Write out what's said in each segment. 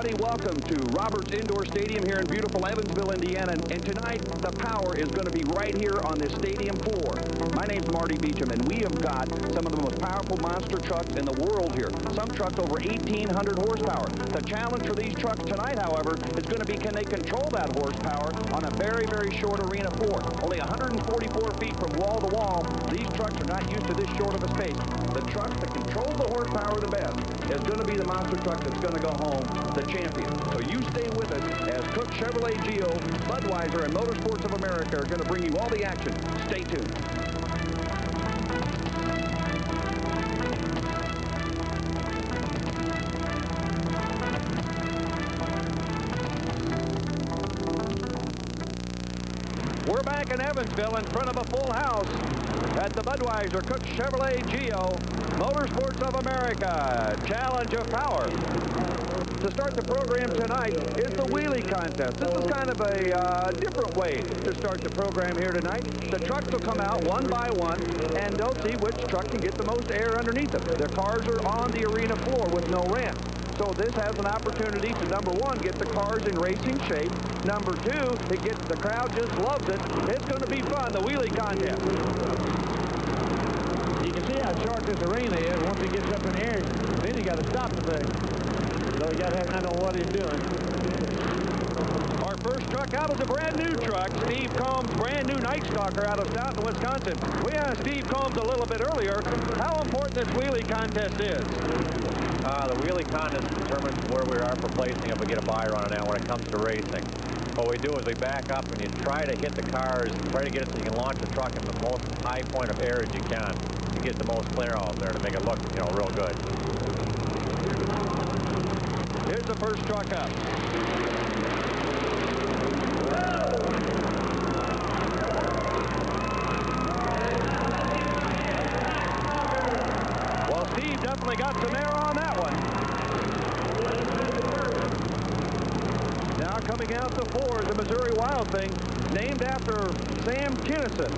everybody. Welcome to Roberts Indoor Stadium here in beautiful Evansville, Indiana. And tonight, the power is going to be right here on this stadium floor. My name's Marty Beecham, and we have got some of the most powerful monster trucks in the world here. Some trucks over 1,800 horsepower. The challenge for these trucks tonight, however, is going to be, can they control that horsepower on a very, very short arena floor? Only 144 feet from wall to wall. These trucks are not used to this short of a space. The truck that controls the horsepower the best is going to be the monster truck that's going to go home the champion. So you stay with us as Cook, Chevrolet, Geo, Budweiser, and Motorsports of America are going to bring you all the action. Stay tuned. We're back in Evansville in front of a full house at the Budweiser, Cook, Chevrolet, Geo, Motorsports of America Challenge of Power. To start the program tonight is the wheelie contest. This is kind of a different way to start the program here tonight. The trucks will come out one by one, and they'll see which truck can get the most air underneath them. Their cars are on the arena floor with no ramp. So this has an opportunity to, number one, get the cars in racing shape. Number two, the crowd just loves it. It's going to be fun, the wheelie contest. You can see how short this arena is. Once he gets up in the air, then you got to stop the thing. So you got to have an idea on what he's doing. Our first truck out is a brand new truck, Steve Combs' brand new Night Stalker out of Stoughton, Wisconsin. We asked Steve Combs a little bit earlier how important this wheelie contest is. The wheelie contest determines where we are for placing if we get a buy run on that when it comes to racing. What we do is we back up and you try to hit the cars, try to get it so you can launch the truck in the most high point of air as you can to get the most clear out there to make it look, real good. Here's the first truck up. Well, Steve definitely got some air on that one. Now coming out the four is the Missouri Wild Thing, named after Sam Kinison.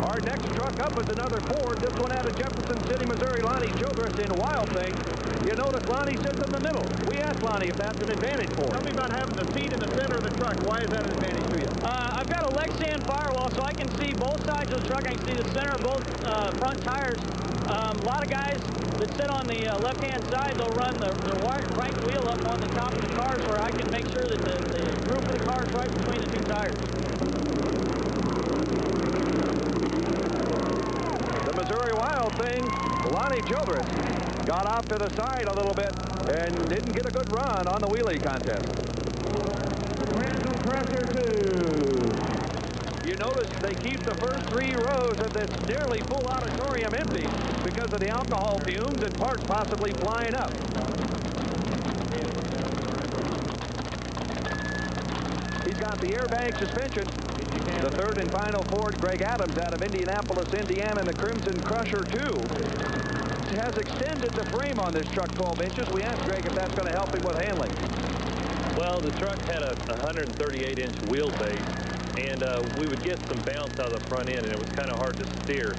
Our next truck up is another Ford. This one out of Jefferson City, Missouri. Lonnie Childress in Wild Thing. You notice Lonnie sits in the middle. We asked Lonnie if that's an advantage for him. Tell me about having the seat in the center of the truck. Why is that an advantage to you? I've got a Lexan firewall, so I can see both sides of the truck. I can see the center of both front tires. A lot of guys that sit on the left-hand side, they'll run the right wheel up on the top of the cars where I can make sure that the roof of the car is right between the two tires. The Missouri Wild Thing, Lonnie Childress, got off to the side a little bit and didn't get a good run on the wheelie contest. Crimson Crusher 2. You notice they keep the first three rows of this nearly full auditorium empty because of the alcohol fumes and parts possibly flying up. He's got the airbag suspension. The third and final Ford, Greg Adams, out of Indianapolis, Indiana, in the Crimson Crusher 2. Has extended the frame on this truck 12 inches. We asked Greg if that's going to help him with handling. Well, the truck had a 138-inch wheelbase, and we would get some bounce out of the front end, and it was kind of hard to steer.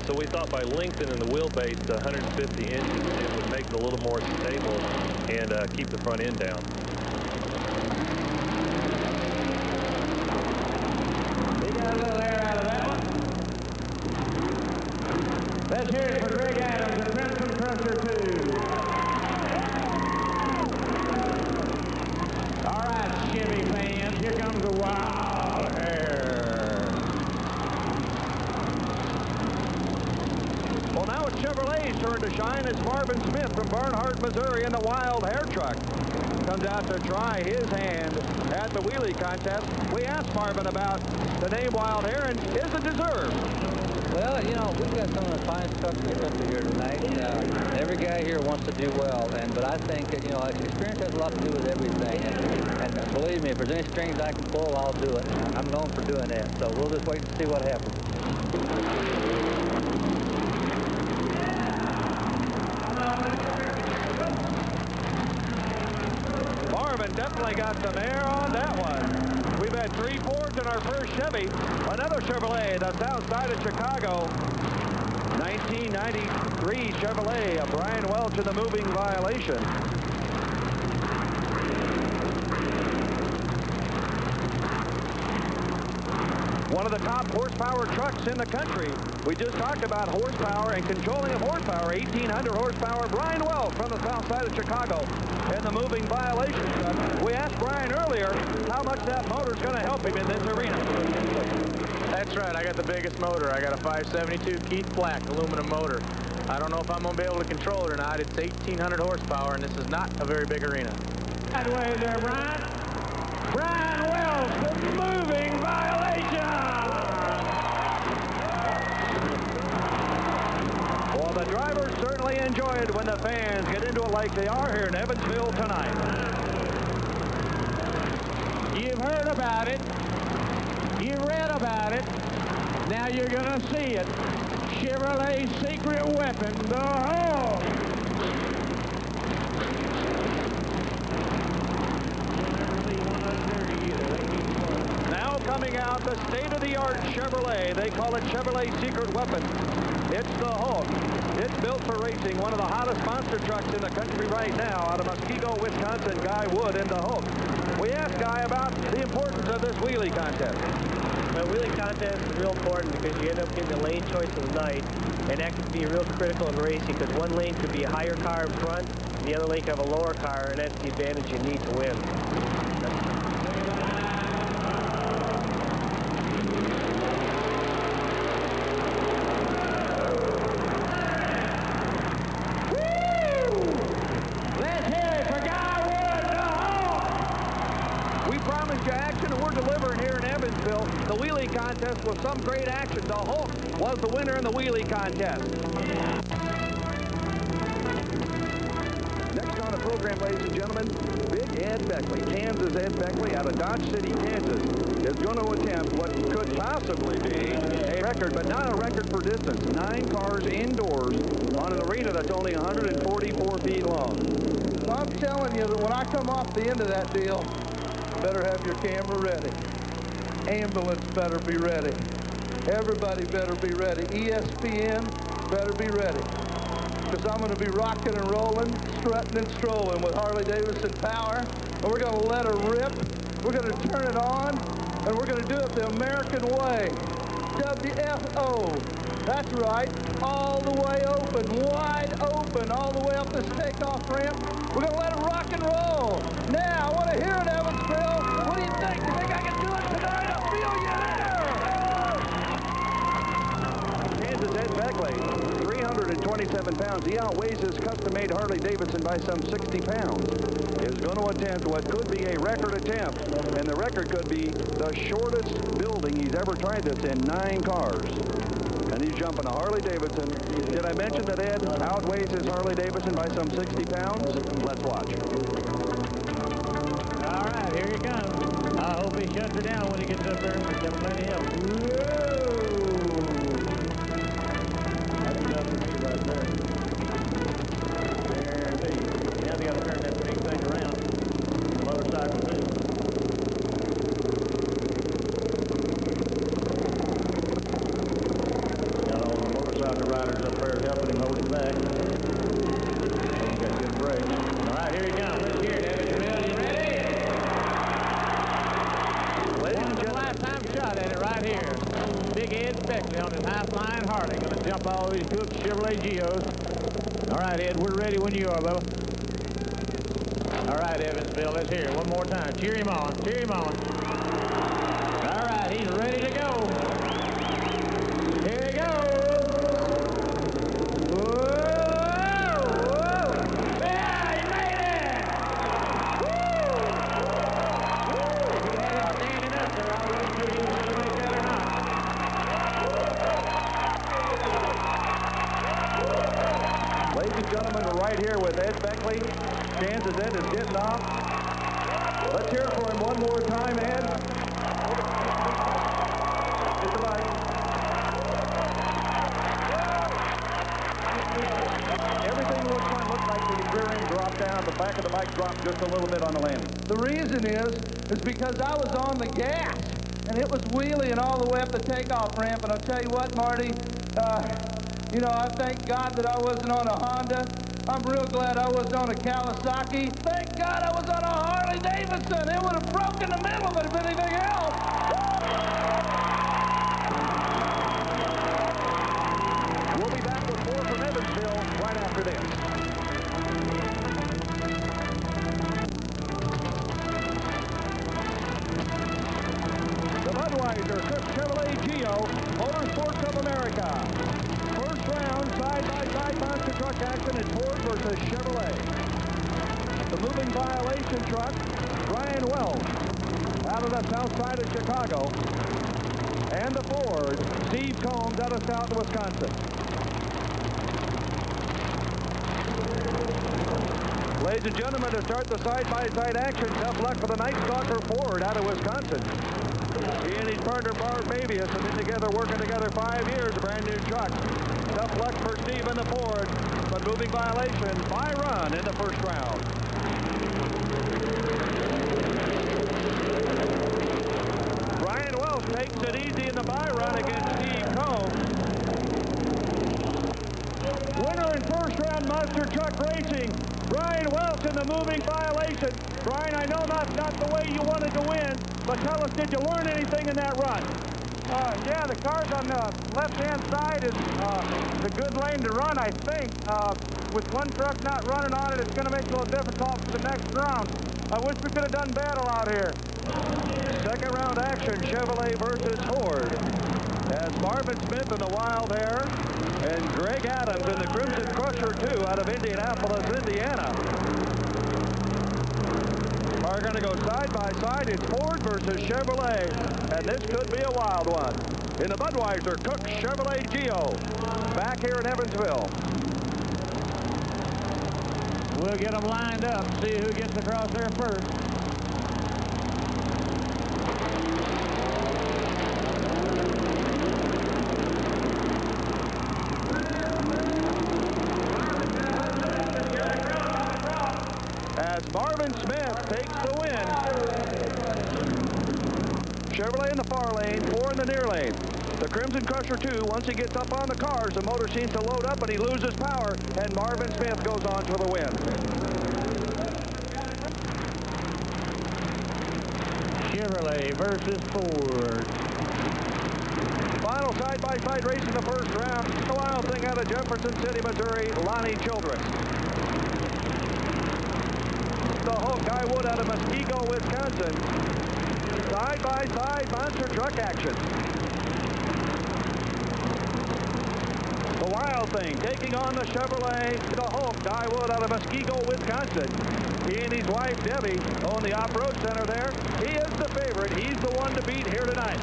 So we thought by lengthening the wheelbase to 150 inches, it would make it a little more stable and keep the front end down. He got a little air out of that one. Let's hear it for Greg Adams, the Crimson Crusher 2. All right, Chevy fans, here comes the wild hair. Well, now it's Chevrolet's turn to shine. It's Marvin Smith from Barnhart, Missouri, in the Wild Hair truck. Comes out to try his hand at the wheelie contest. We asked Marvin about the name Wild Hair, and is it deserved? Well, we've got some of the finest trucks in the country here tonight. Every guy here wants to do well, but I think that, experience has a lot to do with everything. And believe me, if there's any strings I can pull, I'll do it. I'm known for doing that, so we'll just wait and see what happens. Marvin definitely got some air on that one. We've had 3 Fords in our first Chevy. Another Chevrolet, the south side of Chicago. 1993 Chevrolet of Brian Welch in the moving violation. One of the top horsepower trucks in the country. We just talked about horsepower and controlling of horsepower. 1,800 horsepower. Brian Welch from the south side of Chicago in the moving violation truck. We asked Brian earlier how much that motor's going to help him in this arena. That's right. I got the biggest motor. I got a 572 Keith Black aluminum motor. I don't know if I'm going to be able to control it or not. It's 1,800 horsepower, and this is not a very big arena. That way there, Brian. Brian Welch, the moving violation. Well, the drivers certainly enjoy it when the fans get into it like they are here in Evansville tonight. You've heard about it. You've read about it. Now you're going to see it. Chevrolet's secret weapon, the Hulk. Now coming out, the state-of-the-art Chevrolet. They call it Chevrolet's secret weapon. It's the Hulk. It's built for racing. One of the hottest monster trucks in the country right now out of Muskego, Wisconsin, Guy Wood in the Hulk. We asked Guy about the importance of this wheelie contest. The wheelie contest is real important because you end up getting the lane choice of the night, and that could be real critical in racing because one lane could be a higher car in front, and the other lane could have a lower car, and that's the advantage you need to win. The wheelie contest was some great action. The Hulk was the winner in the wheelie contest. Next on the program, ladies and gentlemen, Big Ed Beckley, Kansas Ed Beckley out of Dodge City, Kansas, is going to attempt what could possibly be a record, but not a record for distance. 9 cars indoors on an arena that's only 144 feet long. So I'm telling you that when I come off the end of that deal, better have your camera ready. Ambulance better be ready. Everybody better be ready. ESPN better be ready. Because I'm going to be rocking and rolling, strutting and strolling with Harley-Davidson power. And we're going to let her rip. We're going to turn it on. And we're going to do it the American way. WFO. That's right. All the way open, wide open, all the way up this takeoff ramp. We're going to let it rock and roll. Now, I want to hear it, Evansville. What do you think? You think I can do it tonight? I'll feel you there. Kansas Ed Beckley, 327 pounds. He outweighs his custom-made Harley-Davidson by some 60 pounds. Is going to attempt what could be a record attempt, and the record could be the shortest building he's ever tried this in 9 cars. And he's jumping a Harley-Davidson. Did I mention that Ed outweighs his Harley-Davidson by some 60 pounds? Let's watch. All right, here he comes. I hope he shuts it down when he gets up there. He's got plenty of them. That's enough for me right there. There, now they got to turn that big thing around. The motorcycle too. The riders up there helping him hold it back. He's got good brakes. All right, here he comes. Let's hear it, Evansville. You ready? One of the lifetime shot at it right here. Big Ed Beckley on his high-flying Harley. Going to jump all these cool Chevrolet Geos. All right, Ed, we're ready when you are, Bubba. All right, Evansville, let's hear it one more time. Cheer him on. Cheer him on. All right, he's ready to go. Here he goes. Right here with Ed Beckley. Kansas Ed is getting off. Let's hear it for him one more time, Ed. Get the bike. Everything looks like the rear end dropped down. The back of the bike dropped just a little bit on the landing. The reason is because I was on the gas, and it was wheeling all the way up the takeoff ramp. And I'll tell you what, Marty, You know, I thank God that I wasn't on a Honda. I'm real glad I wasn't on a Kawasaki. Thank God I was on a Harley Davidson. It would have broken the middle of it if anything else. We'll be back with more from Evansville right after this. The Budweiser Cook Chevrolet Geo, Motorsports of America. First round, side-by-side monster truck action is Ford versus Chevrolet. The moving violation truck, Brian Wells, out of the south side of Chicago. And the Ford, Steve Combs, out of South Wisconsin. Ladies and gentlemen, to start the side-by-side action, tough luck for the Night Stalker Ford out of Wisconsin. He and his partner, Barb Babius, have been together, working together 5 years, a brand new truck. Tough luck for Steve and the Ford, but moving violation by run in the first round. Brian Wells takes it easy in the by run against Steve Combs. Winner in first round monster truck racing, Brian Welch in the moving violation. Brian, I know not the way you wanted to win, but tell us, did you learn anything in that run? Yeah, the car's on the left-hand side is the good lane to run, I think. With one truck not running on it, it's going to make it a little difficult for the next round. I wish we could have done battle out here. Second round action, Chevrolet versus Ford. As Marvin Smith in the Wild Hair and Greg Adams in the Crimson Crusher 2 out of Indianapolis, Indiana, are going to go side by side. It's Ford versus Chevrolet, and this could be a wild one. In the Budweiser Cook Chevrolet Geo, back here in Evansville. We'll get them lined up, see who gets across there first. As Marvin Smith takes the win. Chevrolet in the far lane, Ford in the near lane. The Crimson Crusher 2, once he gets up on the cars, the motor seems to load up and he loses power, and Marvin Smith goes on for the win. Chevrolet versus Ford. Final side-by-side race in the first round. The wild thing out of Jefferson City, Missouri, Lonnie Childress. The Hulk Guy Wood out of Muskego, Wisconsin. Side-by-side monster truck action. The Wild Thing taking on the Chevrolet, the Hulk Guy Wood out of Muskego, Wisconsin. He and his wife, Debbie, own the off-road center there. He is the favorite. He's the one to beat here tonight.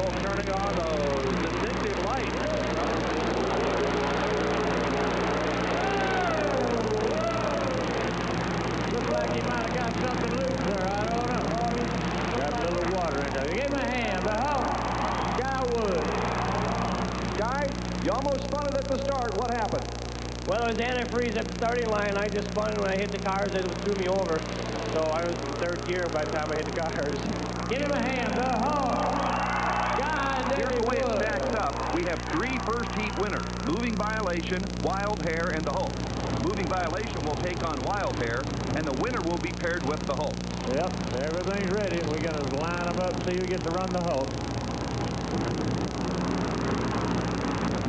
Oh, turning on those distinctive lights. Looks like he might have got something loose there. I don't know. Got a little water in there. Give him a hand. The Hulk Guy Wood. Guy, you almost spun it at the start. What happened? Well, it was antifreeze at the starting line. I just spun when I hit the cars. It threw me over. So I was in third gear by the time I hit the cars. Give him a hand. The Hulk Guy Here's the way it Wood. stacks up. We have 3 first heat winners. Moving Violation, Wild Hair, and the Hulk. Moving Violation will take on Wild Hair, and the winner will be paired with the Hulk. Yep, everything's ready. We're going to line them up, see who gets to run the Hulk.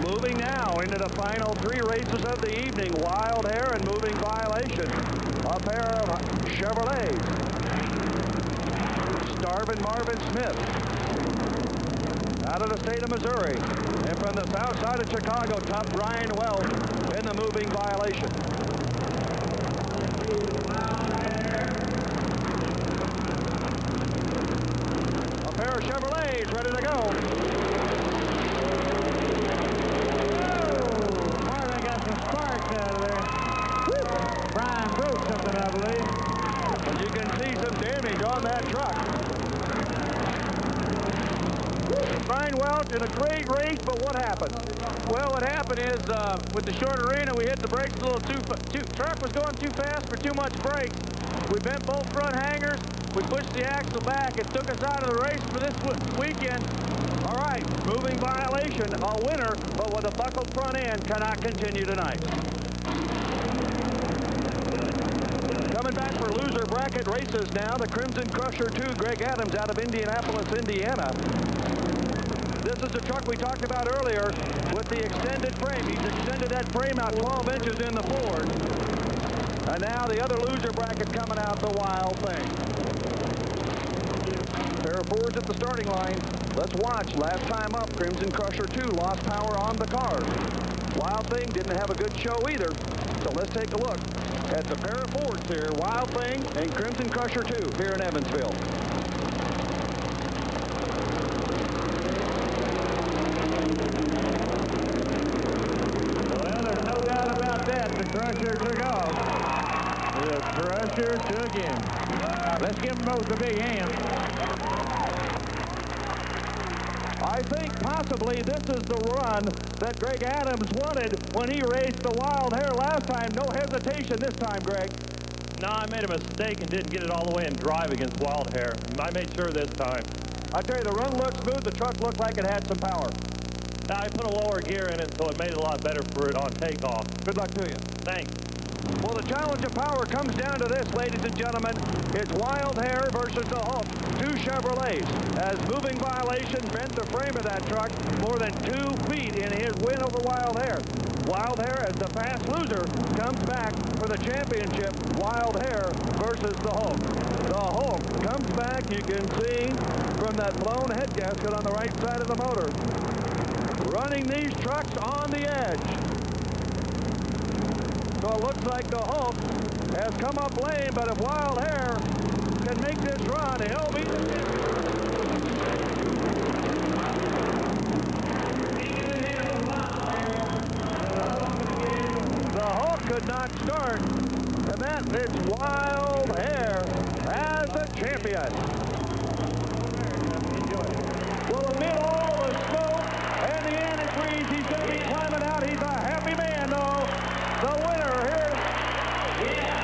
Moving now into the final 3 races of the evening. Wild Hair and Moving Violation. A pair of Chevrolets. Starvin' Marvin Smith. Out of the state of Missouri. And from the south side of Chicago, top Brian Welch in the Moving Violation. A pair of Chevrolets ready to go. Marvin got some sparks out of there. Woo. Brian broke something, I believe. But you can see some damage on that truck. Brian Welch in a great race, but what happened? Well, what happened is with the short arena, we hit the brakes a little truck was going too fast for too much brakes. We bent both front hangers. We pushed the axle back. It took us out of the race for this weekend. All right. right, moving violation, a winner, but with a buckled front end, cannot continue tonight. Coming back for loser bracket races now, the Crimson Crusher 2, Greg Adams out of Indianapolis, Indiana. This is the truck we talked about earlier with the extended frame. He's extended that frame out 12 inches in the Ford. And now the other loser bracket coming out, the Wild Thing. Pair of Fords at the starting line. Let's watch. Last time up, Crimson Crusher 2 lost power on the cars. Wild Thing didn't have a good show either. So let's take a look at the pair of Fords here, Wild Thing and Crimson Crusher 2 here in Evansville. Well, there's no doubt about that. The Crusher took off. The Crusher took him. Let's give them both a big hand. I think possibly this is the run that Greg Adams wanted when he raced the Wild Hare last time. No hesitation this time, Greg. No, I made a mistake and didn't get it all the way in drive against Wild Hare. I made sure this time. I tell you, the run looked smooth. The truck looked like it had some power. I put a lower gear in it, so it made it a lot better for it on takeoff. Good luck to you. Thanks. Well, the challenge of power comes down to this, ladies and gentlemen. It's Wild Hare versus the Hulk, two Chevrolets, as moving violation bent the frame of that truck more than 2 feet in his win over Wild Hare. Wild Hare, as the fast loser, comes back for the championship. Wild Hare versus the Hulk. The Hulk comes back, you can see, from that blown head gasket on the right side of the motor. Running these trucks on the edge. So it looks like the Hulk has come up lane, but if Wild Hare can make this run, he'll be the Hulk could not start, and that is Wild Hare as the champion. Well, amid all the smoke and the antifreeze, he's going to be climbing out. He's a happy man, though. The winner here,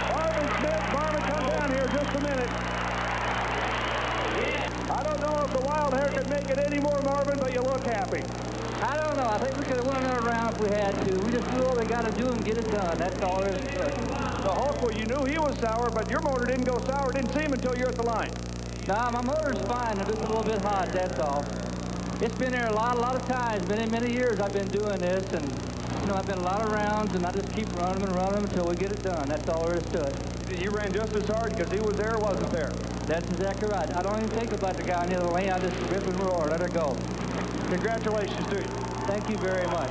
Marvin Smith. Marvin, come down here just a minute. I don't know if the Wild Hare could make it any more, Marvin, but you look happy. I don't know. I think we could have won another round if we had to. We just do all we got to do and get it done. That's all there is to it. The Hulk, well, you knew he was sour, but your motor didn't go sour. Didn't see him until you're at the line. Nah, my motor's fine. I'm just a little bit hot, that's all. It's been there a lot of times. Many years I've been doing this, and you know, I've been a lot of rounds, and I just keep running them and running them until we get it done. That's all there is to it. You ran just as hard because he was there or wasn't there. That's exactly right. I don't even think about the guy on the other lane. I just rip and roar, let her go. Congratulations to you. Thank you very much.